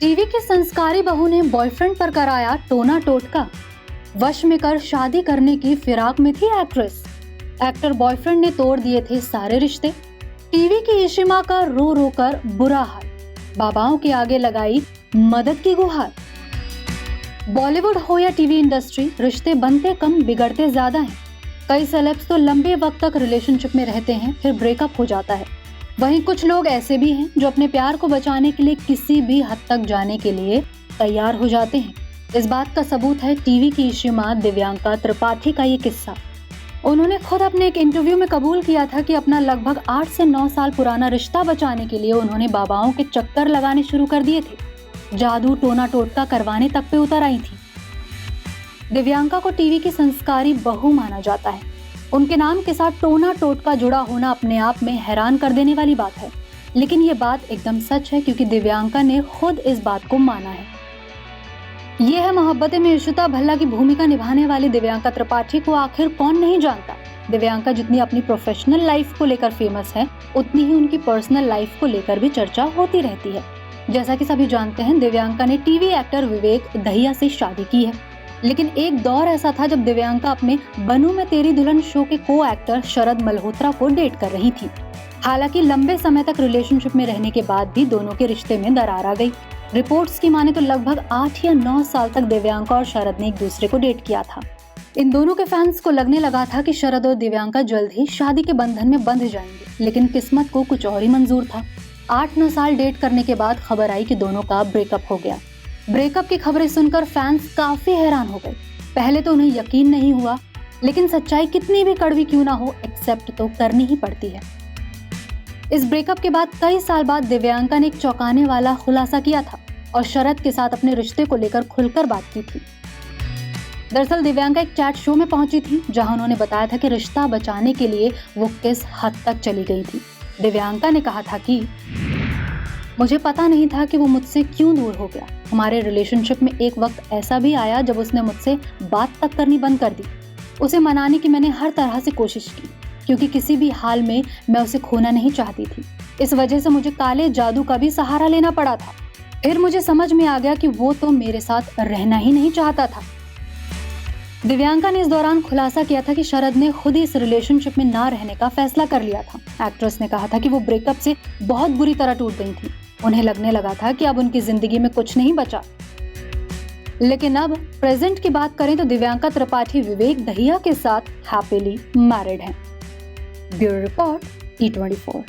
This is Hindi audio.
टीवी की संस्कारी बहू ने बॉयफ्रेंड पर कराया टोना टोटका। वश में कर शादी करने की फिराक में थी एक्ट्रेस। एक्टर बॉयफ्रेंड ने तोड़ दिए थे सारे रिश्ते। टीवी की इशिमा का रो रो कर बुरा हाल, बाबाओं के आगे लगाई मदद की गुहार। बॉलीवुड हो या टीवी इंडस्ट्री, रिश्ते बनते कम बिगड़ते ज्यादा हैं। कई सेलेब्स तो लंबे वक्त तक रिलेशनशिप में रहते हैं, फिर ब्रेकअप हो जाता है। वहीं कुछ लोग ऐसे भी हैं जो अपने प्यार को बचाने के लिए किसी भी हद तक जाने के लिए तैयार हो जाते हैं। इस बात का सबूत है टीवी की इशिमा दिव्यांका त्रिपाठी का ये किस्सा। उन्होंने खुद अपने एक इंटरव्यू में कबूल किया था कि अपना लगभग 8 से 9 साल पुराना रिश्ता बचाने के लिए उन्होंने बाबाओं के चक्कर लगाने शुरू कर दिए थे। जादू टोना टोटका करवाने तक पे उतर आई थी। दिव्यांका को टीवी की संस्कारी बहू माना जाता है। उनके नाम के साथ टोना टोटका जुड़ा होना अपने आप में हैरान कर देने वाली बात है, लेकिन ये बात एकदम सच है क्योंकि दिव्यांका ने खुद इस बात को माना है। ये है मोहब्बतें में इशिता भल्ला की भूमिका निभाने वाली दिव्यांका त्रिपाठी को आखिर कौन नहीं जानता। दिव्यांका जितनी अपनी प्रोफेशनल लाइफ को लेकर फेमस है, उतनी ही उनकी पर्सनल लाइफ को लेकर भी चर्चा होती रहती है। जैसा कि सभी जानते हैं, दिव्यांका ने टीवी एक्टर विवेक दहिया से शादी की है, लेकिन एक दौर ऐसा था जब दिव्यांका अपने बनूं मैं तेरी दुल्हन शो के को एक्टर शरद मल्होत्रा को डेट कर रही थी। हालांकि लंबे समय तक रिलेशनशिप में रहने के बाद भी दोनों के रिश्ते में दरार आ गई। रिपोर्ट्स की माने तो लगभग 8 या 9 साल तक दिव्यांका और शरद ने एक दूसरे को डेट किया था। इन दोनों के फैंस को लगने लगा था कि शरद और दिव्यांका जल्द ही शादी के बंधन में बंध जाएंगे, लेकिन किस्मत को कुछ और ही मंजूर था। 8-9 साल डेट करने के बाद खबर आई कि दोनों का ब्रेकअप हो गया। ब्रेकअप की खबरें सुनकर फैंस काफी हैरान हो गए। पहले तो उन्हें यकीन नहीं हुआ, लेकिन सच्चाई कितनी भी कड़वी क्यों ना हो, एक्सेप्ट तो करनी ही पड़ती है। इस ब्रेकअप के बाद कई साल बाद दिव्यांका ने एक चौंकाने वाला खुलासा किया था और शरद के साथ अपने रिश्ते को लेकर खुलकर बात की थी। दरअसल दिव्यांका एक चैट शो में पहुंची थी, जहां उन्होंने बताया था कि रिश्ता बचाने के लिए वो किस हद तक चली गई थी। दिव्यांका ने कहा था कि मुझे पता नहीं था कि वो मुझसे क्यों दूर हो गया। हमारे रिलेशनशिप में एक वक्त ऐसा भी आया जब उसने मुझसे बात तक करनी बंद कर दी। उसे मनाने की मैंने हर तरह से कोशिश की, क्योंकि किसी भी हाल में मैं उसे खोना नहीं चाहती थी। इस वजह से मुझे काले जादू का भी सहारा लेना पड़ा था। फिर मुझे समझ में आ गया कि वो तो मेरे साथ रहना ही नहीं चाहता था। दिव्यांका ने इस दौरान खुलासा किया था कि शरद ने खुद ही इस रिलेशनशिप में ना रहने का फैसला कर लिया था। एक्ट्रेस ने कहा था कि वो ब्रेकअप से बहुत बुरी तरह टूट गई थी। उन्हें लगने लगा था कि अब उनकी जिंदगी में कुछ नहीं बचा। लेकिन अब प्रेजेंट की बात करें तो दिव्यांका त्रिपाठी विवेक दहिया के साथ हैप्पीली मैरिड हैं। Bureau report E24।